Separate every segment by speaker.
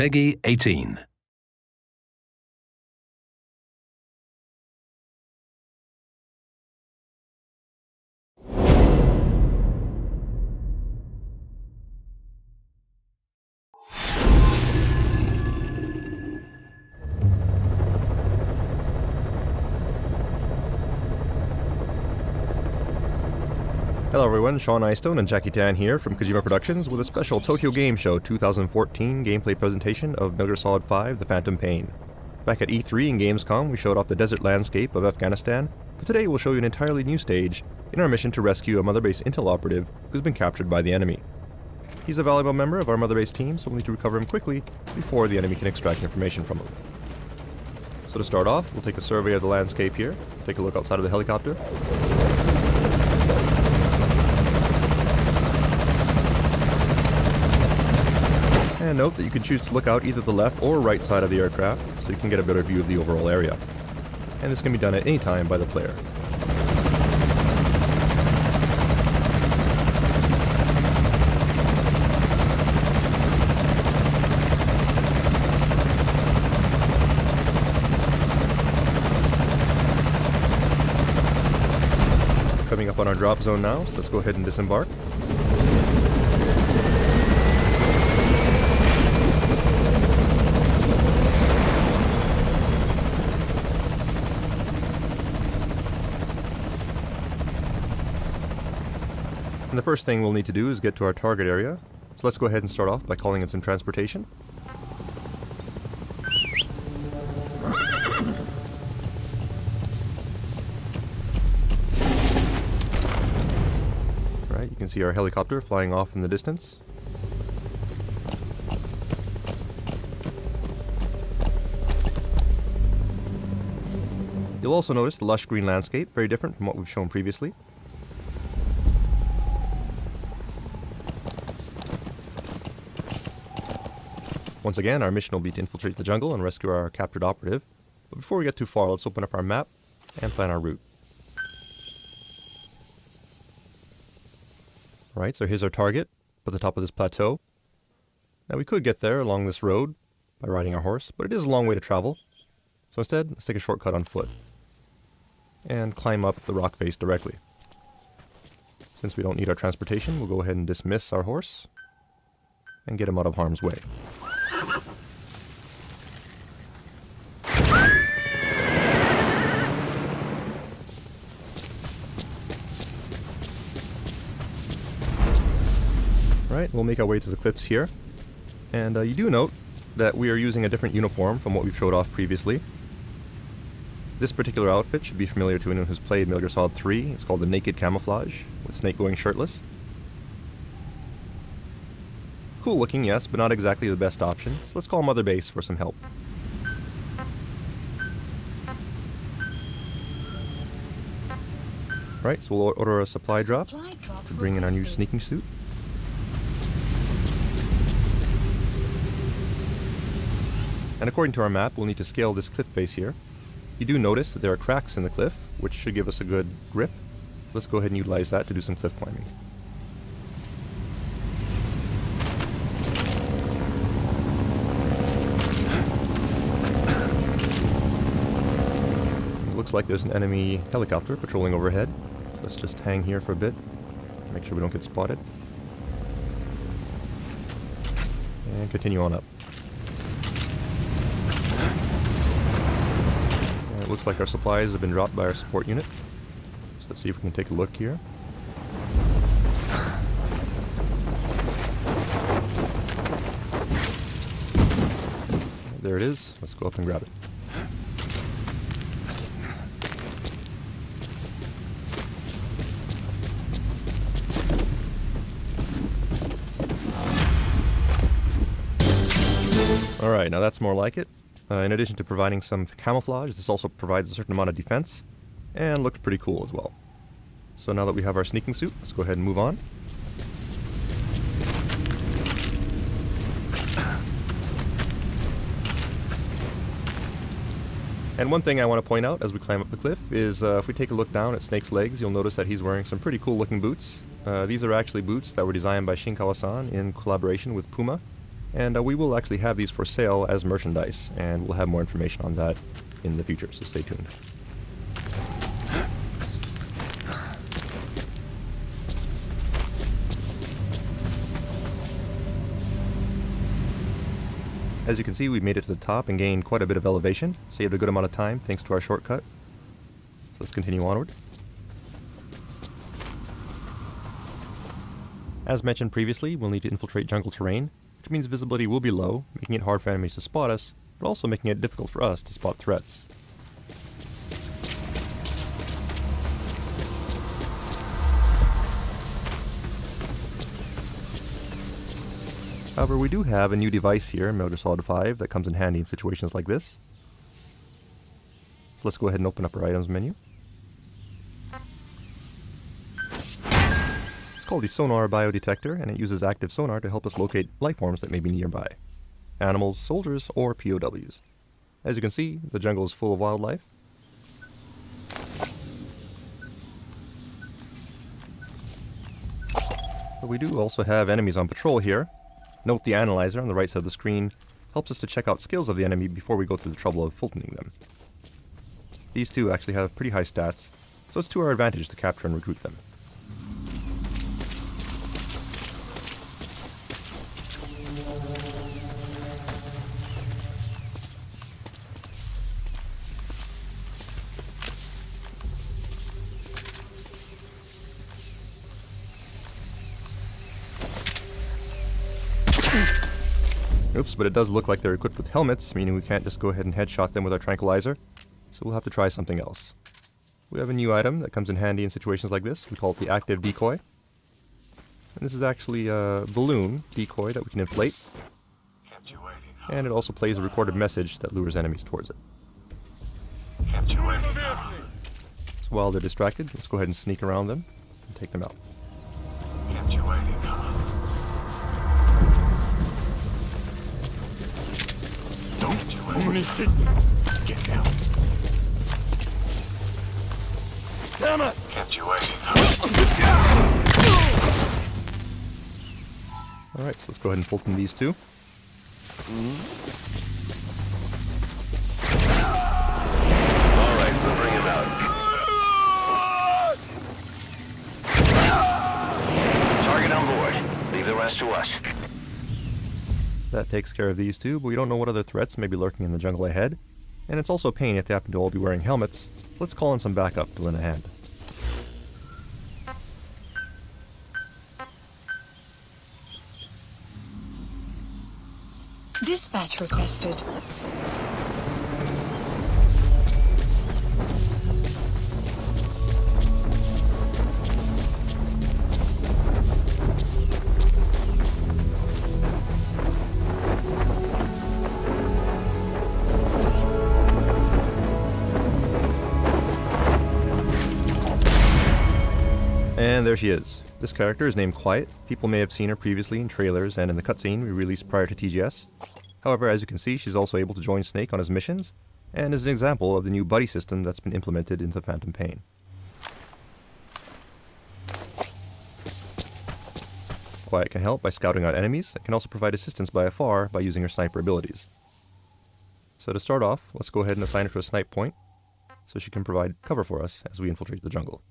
Speaker 1: Peggy 18.
Speaker 2: Hello everyone, Sean Eystone and Jackie Tan here from Kojima Productions with a special Tokyo Game Show 2014 gameplay presentation of Metal Gear Solid 5 The Phantom Pain. Back at E3 and Gamescom we showed off the desert landscape of Afghanistan, but today we'll show you an entirely new stage in our mission to rescue a Mother Base Intel operative who's been captured by the enemy. He's a valuable member of our Mother Base team, so we'll need to recover him quickly before the enemy can extract information from him. So to start off, we'll take a survey of the landscape here, take a look outside of the helicopter. And note that you can choose to look out either the left or right side of the aircraft, so you can get a better view of the overall area. And this can be done at any time by the player. Coming up on our drop zone now, so let's go ahead and disembark. And the first thing we'll need to do is get to our target area. So let's go ahead and start off by calling in some transportation. Alright, you can see our helicopter flying off in the distance. You'll also notice the lush green landscape, very different from what we've shown previously. Once again, our mission will be to infiltrate the jungle and rescue our captured operative. But before we get too far, let's open up our map and plan our route. Alright, so here's our target, at the top of this plateau. Now we could get there along this road by riding our horse, but it is a long way to travel. So instead, let's take a shortcut on foot and climb up the rock face directly. Since we don't need our transportation, we'll go ahead and dismiss our horse and get him out of harm's way. Alright, we'll make our way to the cliffs here. And you do note that we are using a different uniform from what we've showed off previously. This particular outfit should be familiar to anyone who's played Metal Gear Solid 3. It's called the Naked Camouflage, with Snake going shirtless. Cool looking, yes, but not exactly the best option, so let's call Mother Base for some help. Right, so we'll order a supply drop to bring in our new sneaking suit. And according to our map, we'll need to scale this cliff face here. You do notice that there are cracks in the cliff, which should give us a good grip. Let's go ahead and utilize that to do some cliff climbing. It looks like there's an enemy helicopter patrolling overhead. So let's just hang here for a bit, make sure we don't get spotted. And continue on up. It looks like our supplies have been dropped by our support unit. So let's see if we can take a look here. There it is. Let's go up and grab it. Alright, now that's more like it. In addition to providing some camouflage, this also provides a certain amount of defense, and looks pretty cool as well. So now that we have our sneaking suit, let's go ahead and move on. And one thing I want to point out as we climb up the cliff is if we take a look down at Snake's legs, you'll notice that he's wearing some pretty cool looking boots. These are actually boots that were designed by Shinkawa-san in collaboration with Puma. And we will actually have these for sale as merchandise, and we'll have more information on that in the future, so stay tuned. As you can see, we've made it to the top and gained quite a bit of elevation, saved a good amount of time thanks to our shortcut. So let's continue onward. As mentioned previously, we'll need to infiltrate jungle terrain, which means visibility will be low, making it hard for enemies to spot us, but also making it difficult for us to spot threats. However, we do have a new device here in Metal Gear Solid 5 that comes in handy in situations like this. So let's go ahead and open up our items menu. It's called the Sonar Biodetector, and it uses active sonar to help us locate life forms that may be nearby. Animals, soldiers, or POWs. As you can see, the jungle is full of wildlife. But we do also have enemies on patrol here. Note the analyzer on the right side of the screen helps us to check out skills of the enemy before we go through the trouble of filtering them. These two actually have pretty high stats, so it's to our advantage to capture and recruit them. Oops, but it does look like they're equipped with helmets, meaning we can't just go ahead and headshot them with our tranquilizer, so we'll have to try something else. We have a new item that comes in handy in situations like this. We call it the active decoy. And this is actually a balloon decoy that we can inflate. And it also plays a recorded message that lures enemies towards it. So while they're distracted, let's go ahead and sneak around them and take them out.
Speaker 1: Missed it. Get down. Damn it! Kept you waiting.
Speaker 2: Alright, so let's go ahead and fulton these two.
Speaker 1: Alright, we'll bring him out. Target on board. Leave the rest to us.
Speaker 2: That takes care of these two, but we don't know what other threats may be lurking in the jungle ahead. And it's also a pain if they happen to all be wearing helmets, so let's call in some backup to lend a hand.
Speaker 3: Dispatch requested.
Speaker 2: And there she is. This character is named Quiet. People may have seen her previously in trailers and in the cutscene we released prior to TGS. However, as you can see, she's also able to join Snake on his missions, and is an example of the new buddy system that's been implemented into Phantom Pain. Quiet can help by scouting out enemies, and can also provide assistance by afar by using her sniper abilities. So to start off, let's go ahead and assign her to a snipe point, so she can provide cover for us as we infiltrate the jungle.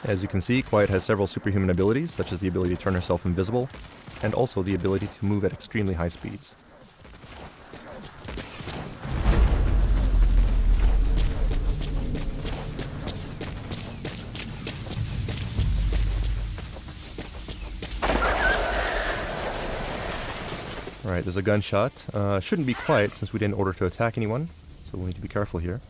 Speaker 2: As you can see, Quiet has several superhuman abilities, such as the ability to turn herself invisible, and also the ability to move at extremely high speeds. Alright, there's a gunshot. Shouldn't be Quiet since we didn't order to attack anyone, so we'll need to be careful here.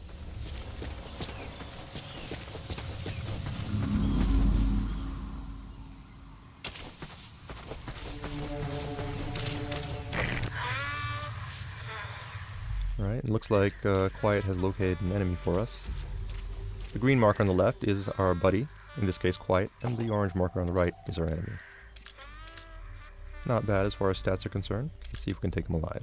Speaker 2: Alright, it looks like Quiet has located an enemy for us. The green marker on the left is our buddy, in this case Quiet, and the orange marker on the right is our enemy. Not bad as far as stats are concerned. Let's see if we can take him alive.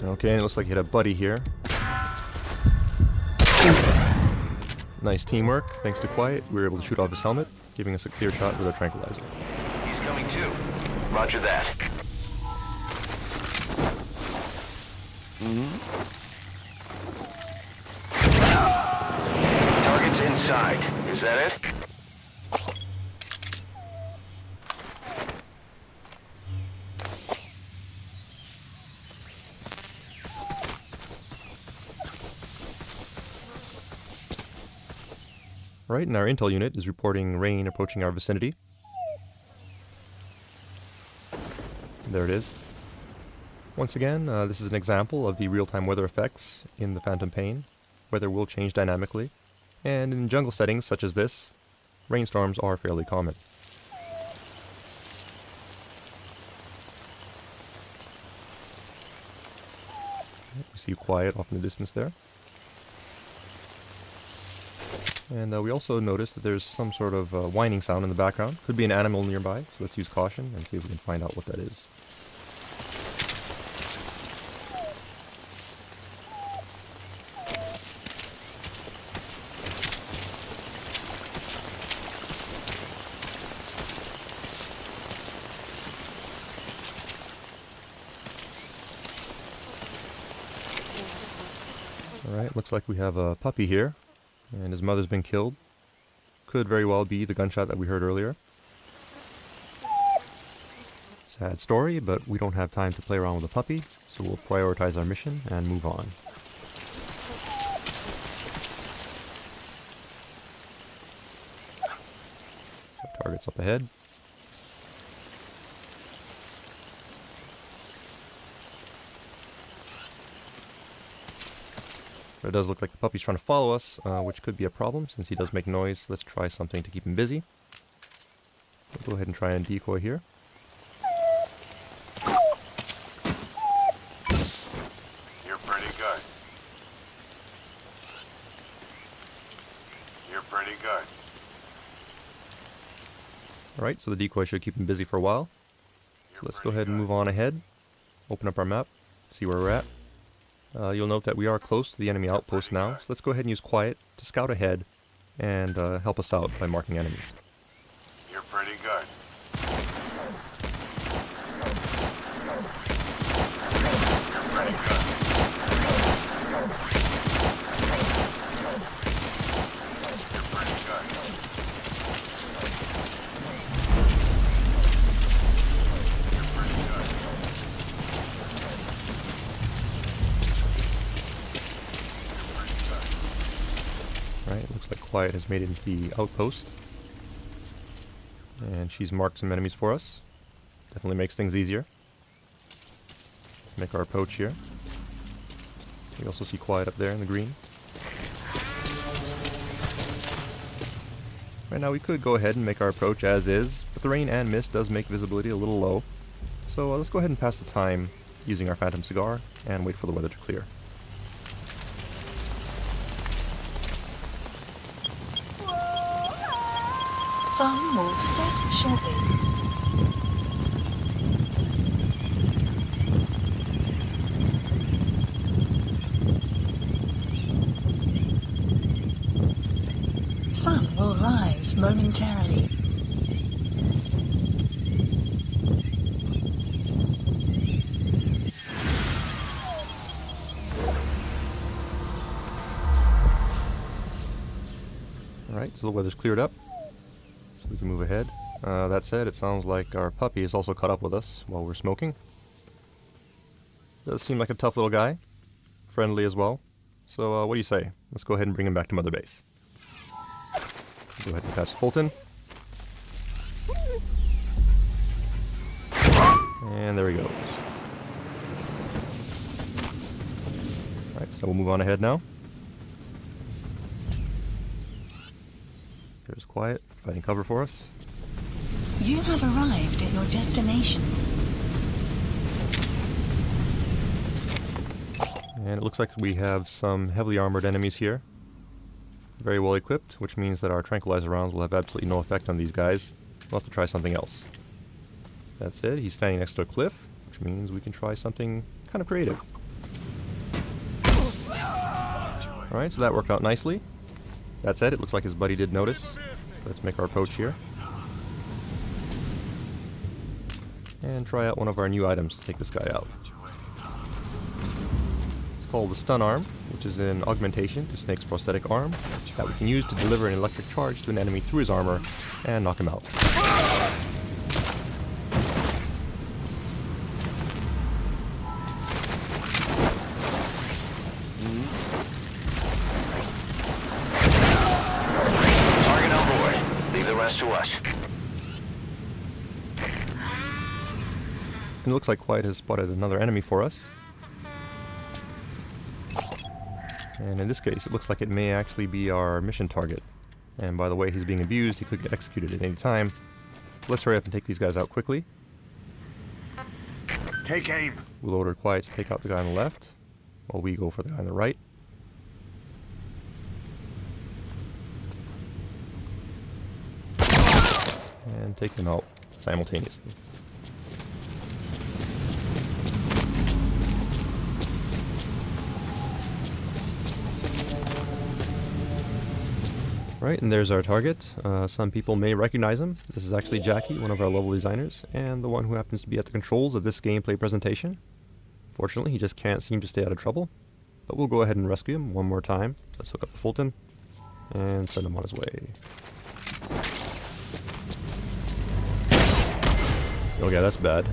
Speaker 2: Okay, and it looks like you hit a buddy here. Nice teamwork. Thanks to Quiet, we were able to shoot off his helmet, giving us a clear shot with our tranquilizer.
Speaker 1: He's coming too. Roger that. Target's inside. Is that it?
Speaker 2: Right, and our intel unit is reporting rain approaching our vicinity. There it is. Once again, this is an example of the real-time weather effects in the Phantom Pain. Weather will change dynamically, and in jungle settings such as this, rainstorms are fairly common. We see Quiet off in the distance there. And we also noticed that there's some sort of whining sound in the background. Could be an animal nearby, so let's use caution and see if we can find out what that is. Alright, looks like we have a puppy here. And his mother's been killed. Could very well be the gunshot that we heard earlier. Sad story, but we don't have time to play around with a puppy, so we'll prioritize our mission and move on. So target's up ahead. But it does look like the puppy's trying to follow us, which could be a problem since he does make noise. Let's try something to keep him busy. We'll go ahead and try and decoy here.
Speaker 1: You're pretty good. You're pretty good.
Speaker 2: Alright, so the decoy should keep him busy for a while. So let's go ahead and move on ahead. Open up our map, see where we're at. You'll note that we are close to the enemy outpost now, so let's go ahead and use Quiet to scout ahead and help us out by marking enemies.
Speaker 1: You're pretty good. You're pretty good. You're pretty good. You're pretty good.
Speaker 2: Alright, looks like Quiet has made it into the outpost. And she's marked some enemies for us. Definitely makes things easier. Let's make our approach here. We also see Quiet up there in the green. Right now we could go ahead and make our approach as is, but the rain and mist does make visibility a little low. So let's go ahead and pass the time using our Phantom Cigar and wait for the weather to clear.
Speaker 3: Some will set shortly. Sun will rise momentarily.
Speaker 2: Alright, so the weather's cleared up. We can move ahead. That said, it sounds like our puppy is also caught up with us while we're smoking. Does seem like a tough little guy. Friendly as well. So what do you say? Let's go ahead and bring him back to Mother Base. Go ahead and pass Fulton. And there he goes. Alright, so we'll move on ahead now. There's Quiet, finding cover for us.
Speaker 3: You have arrived at your destination.
Speaker 2: And it looks like we have some heavily armored enemies here. Very well equipped, which means that our tranquilizer rounds will have absolutely no effect on these guys. We'll have to try something else. That's it. He's standing next to a cliff, which means we can try something kind of creative. Alright, so that worked out nicely. That said, it looks like his buddy did notice. Let's make our approach here. And try out one of our new items to take this guy out. It's called the stun arm, which is an augmentation to Snake's prosthetic arm that we can use to deliver an electric charge to an enemy through his armor and knock him out.
Speaker 4: Target on board. Leave the rest to us.
Speaker 2: It looks like Quiet has spotted another enemy for us. And in this case, it looks like it may actually be our mission target. And by the way he's being abused, he could get executed at any time. So let's hurry up and take these guys out quickly.
Speaker 1: Take aim.
Speaker 2: We'll order Quiet to take out the guy on the left, while we go for the guy on the right. And take them out simultaneously. Right, and there's our target. Some people may recognize him. This is actually Jackie, one of our level designers, and the one who happens to be at the controls of this gameplay presentation. Fortunately, he just can't seem to stay out of trouble. But we'll go ahead and rescue him one more time. Let's hook up the Fulton and send him on his way. Oh yeah, that's bad.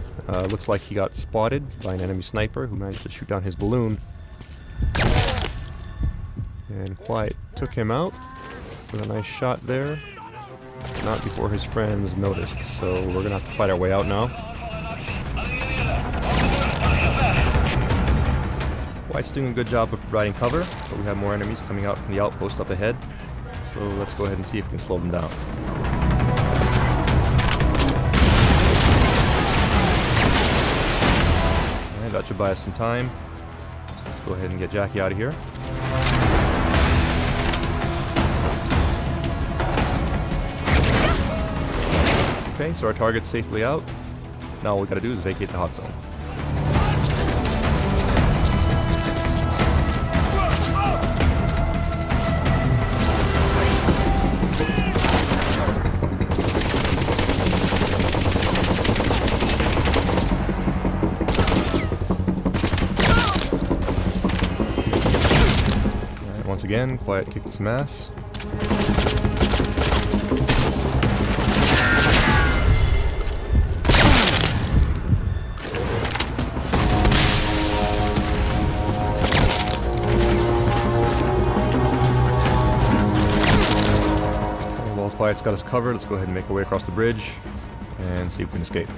Speaker 2: Looks like he got spotted by an enemy sniper who managed to shoot down his balloon. And Quiet took him out with a nice shot there. Not before his friends noticed, so we're gonna have to fight our way out now. Quiet's doing a good job of providing cover, but we have more enemies coming out from the outpost up ahead. So let's go ahead and see if we can slow them down. Alright, that should buy us some time. So let's go ahead and get Jackie out of here. Okay, so our target's safely out. Now all we gotta do is vacate the hot zone. Alright, once again, Quiet kicked some ass. Quiet's got us covered. Let's go ahead and make our way across the bridge and see if we can escape.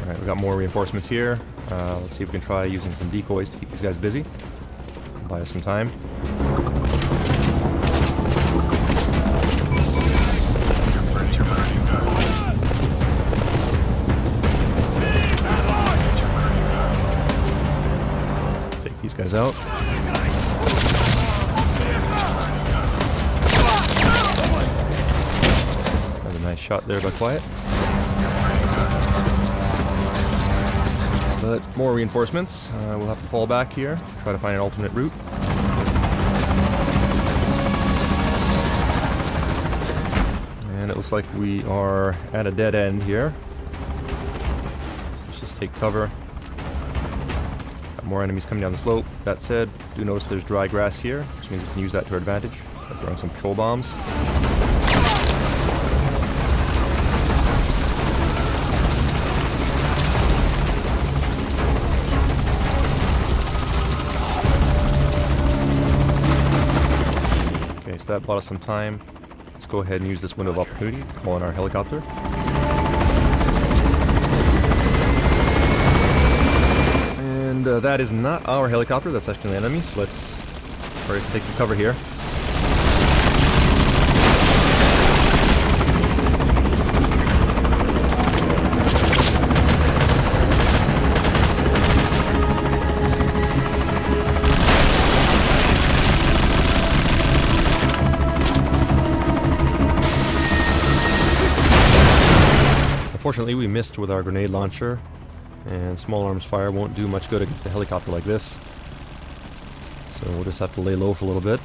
Speaker 2: Alright, we got more reinforcements here. Let's see if we can try using some decoys to keep these guys busy. Buy us some time. These guys out. Another nice shot there by Quiet. But more reinforcements. We'll have to fall back here, try to find an alternate route. And it looks like we are at a dead end here. Let's just take cover. More enemies coming down the slope. That said, do notice there's dry grass here, which means we can use that to our advantage by throwing some patrol bombs. Okay, so that bought us some time. Let's go ahead and use this window of opportunity to call in our helicopter. That is not our helicopter, that's actually an enemy, so let's hurry up and take some cover here. Unfortunately, we missed with our grenade launcher, and small arms fire won't do much good against a helicopter like this. So we'll just have to lay low for a little bit.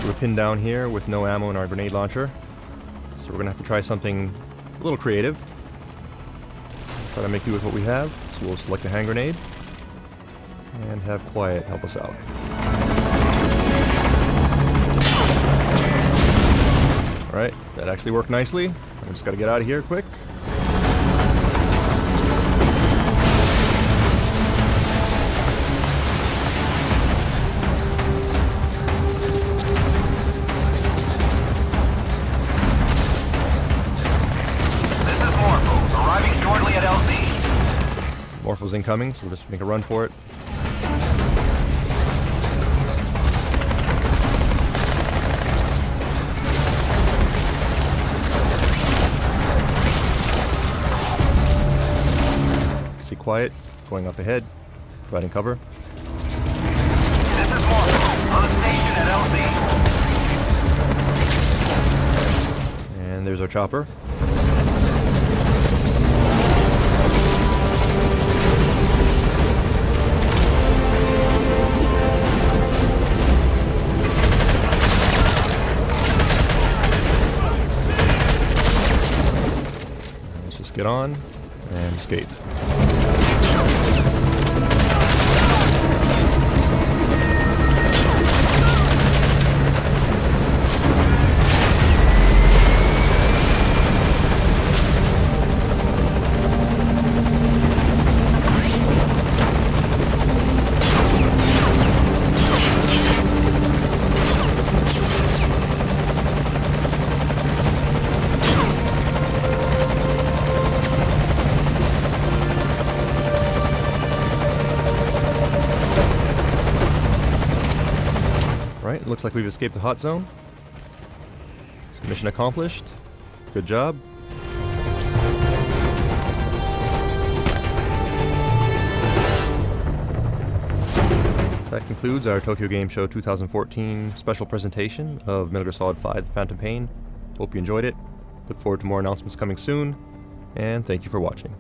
Speaker 2: We're pinned down here with no ammo in our grenade launcher, so we're gonna have to try something a little creative. Try to make do with what we have. So we'll select a hand grenade and have Quiet help us out. Alright, that actually worked nicely. I just gotta get out of here quick.
Speaker 4: This is Morpho, arriving shortly at LZ.
Speaker 2: Morpho's incoming, so we'll just make a run for it. See Quiet going up ahead, providing cover.
Speaker 4: This is Morpho, on station at LZ.
Speaker 2: And there's our chopper. Let's just get on and escape. Right, it looks like we've escaped the hot zone. So mission accomplished. Good job. That concludes our Tokyo Game Show 2014 special presentation of Metal Gear Solid 5: The Phantom Pain. Hope you enjoyed it. Look forward to more announcements coming soon, and thank you for watching.